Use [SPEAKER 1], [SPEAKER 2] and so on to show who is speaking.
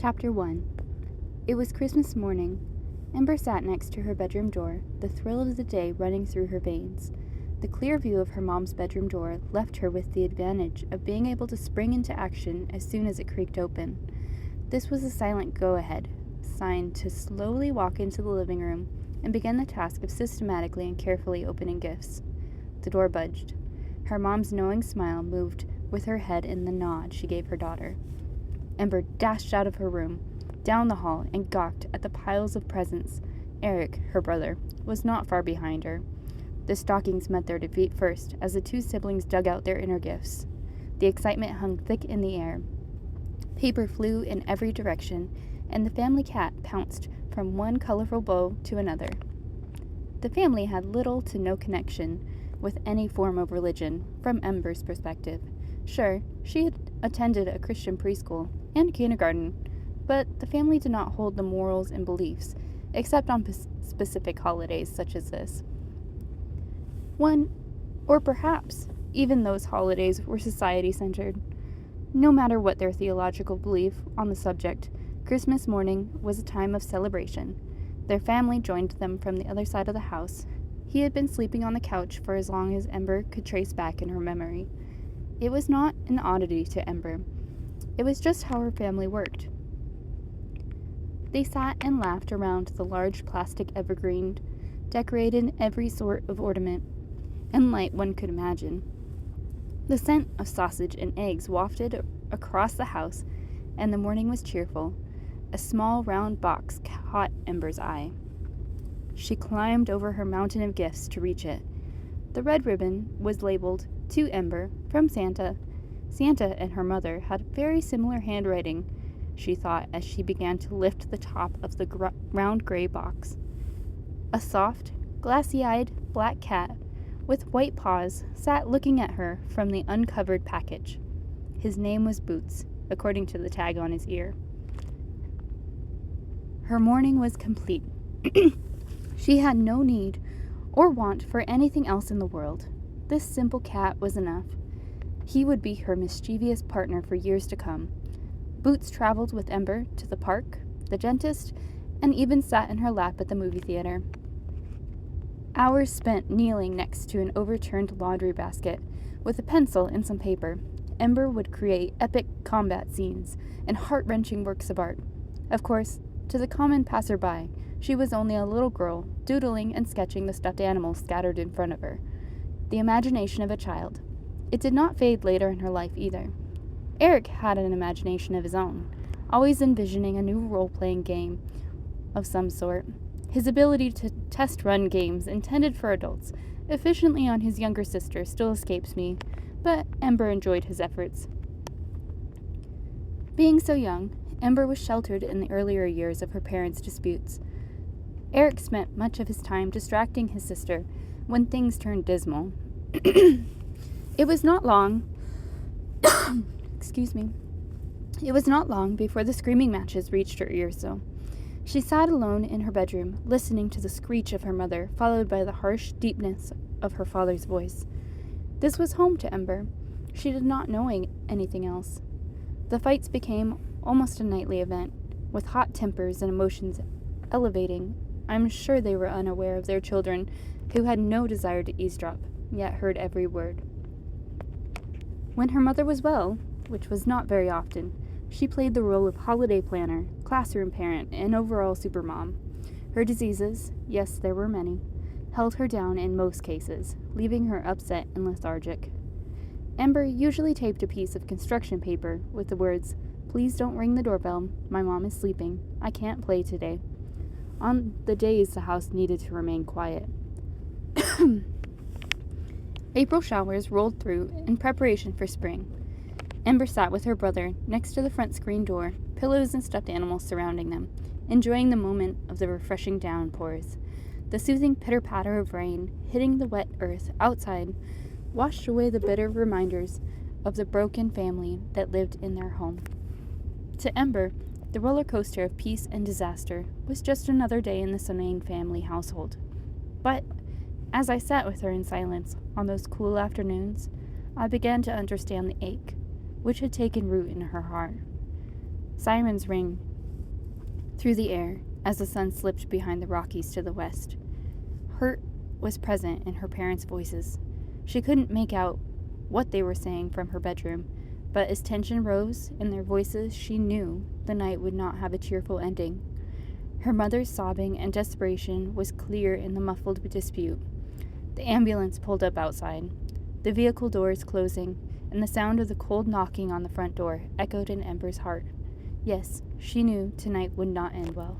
[SPEAKER 1] Chapter 1. It was Christmas morning. Ember sat next to her bedroom door, the thrill of the day running through her veins. The clear view of her mom's bedroom door left her with the advantage of being able to spring into action as soon as it creaked open. This was a silent go-ahead, sign to slowly walk into the living room and begin the task of systematically and carefully opening gifts. The door budged. Her mom's knowing smile moved with her head in the nod she gave her daughter. Ember dashed out of her room, down the hall, and gawked at the piles of presents. Eric, her brother, was not far behind her. The stockings met their defeat first as the two siblings dug out their inner gifts. The excitement hung thick in the air. Paper flew in every direction, and the family cat pounced from one colorful bow to another. The family had little to no connection with any form of religion, from Ember's perspective. Sure, she had attended a Christian preschool and kindergarten, but the family did not hold the morals and beliefs, except on specific holidays such as this. One, or perhaps even those holidays were society-centered. No matter what their theological belief on the subject, Christmas morning was a time of celebration. Their family joined them from the other side of the house. He had been sleeping on the couch for as long as Ember could trace back in her memory. It was not an oddity to Ember. It was just how her family worked. They sat and laughed around the large plastic evergreen, decorated in every sort of ornament and light one could imagine. The scent of sausage and eggs wafted across the house, and the morning was cheerful. A small round box caught Ember's eye. She climbed over her mountain of gifts to reach it. The red ribbon was labeled, "To Ember, from Santa." Santa and her mother had very similar handwriting, she thought as she began to lift the top of the round gray box. A soft, glassy-eyed black cat with white paws sat looking at her from the uncovered package. His name was Boots, according to the tag on his ear. Her morning was complete. She had no need or want for anything else in the world. This simple cat was enough. He would be her mischievous partner for years to come. Boots traveled with Ember to the park, the dentist, and even sat in her lap at the movie theater. Hours spent kneeling next to an overturned laundry basket with a pencil and some paper. Ember would create epic combat scenes and heart-wrenching works of art. Of course, to the common passerby, she was only a little girl, doodling and sketching the stuffed animals scattered in front of her. The imagination of a child. It did not fade later in her life either. Eric had an imagination of his own, always envisioning a new role-playing game of some sort. His ability to test-run games intended for adults efficiently on his younger sister still escapes me, but Ember enjoyed his efforts. Being so young, Ember was sheltered in the earlier years of her parents' disputes. Eric spent much of his time distracting his sister when things turned dismal. It was not long It was not long before the screaming matches reached her ears, though. She sat alone in her bedroom, listening to the screech of her mother, followed by the harsh deepness of her father's voice. This was home to Ember. She did not know anything else. The fights became almost a nightly event, with hot tempers and emotions elevating. I'm sure they were unaware of their children, who had no desire to eavesdrop, yet heard every word. When her mother was well, which was not very often, she played the role of holiday planner, classroom parent, and overall supermom. Her diseases, yes, there were many, held her down in most cases, leaving her upset and lethargic. Ember usually taped a piece of construction paper with the words, "Please don't ring the doorbell. My mom is sleeping. I can't play today," on the days the house needed to remain quiet. April showers rolled through in preparation for spring. Ember sat with her brother next to the front screen door, pillows and stuffed animals surrounding them, enjoying the moment of the refreshing downpours. The soothing pitter-patter of rain hitting the wet earth outside washed away the bitter reminders of the broken family that lived in their home. To Ember, the roller coaster of peace and disaster was just another day in the Sunning family household. But as I sat with her in silence on those cool afternoons, I began to understand the ache which had taken root in her heart. Sirens rang through the air as the sun slipped behind the Rockies to the west. Hurt was present in her parents' voices. She couldn't make out what they were saying from her bedroom, but as tension rose in their voices, she knew the night would not have a cheerful ending. Her mother's sobbing and desperation was clear in the muffled dispute. The ambulance pulled up outside, the vehicle doors closing, and the sound of the cold knocking on the front door echoed in Ember's heart. Yes, she knew tonight would not end well.